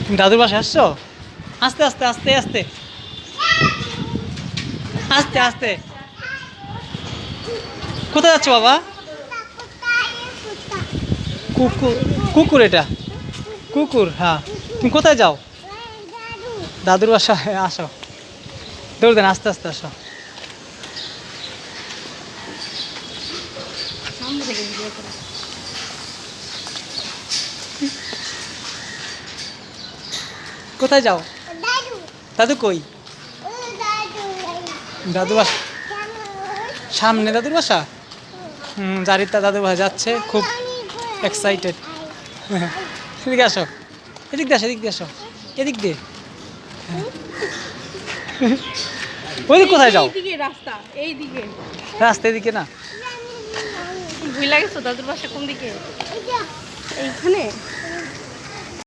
তুমি দাদুর বাসায় আসছো? আস্তে আস্তে আস্তে আস্তে আস্তে আস্তে। কোথায় যাচ্ছ বাবা? কুকুর, কুকুর এটা কুকুর। হ্যাঁ, তুমি কোথায় যাও? দাদুর বাসায় আসো, দৌড় দেন, আস্তে আস্তে আসো। কোথায় যাও? দাদু কই? দাদু বাসা সামনে, দাদুর বাসা। জারিতা দাদুর বাসা যাচ্ছে, খুব এক্সাইটেড। এদিকে আসো, এদিক দিয়ে আসো, এদিক দিয়ে আসো, এদিক দিয়ে। ওইদিক কোথায় যাও? রাস্তা এইদিকে, রাস্তা এদিকে না। ভুল লাগেছো? দাদুর বাসা কোন দিকে? এইখানে।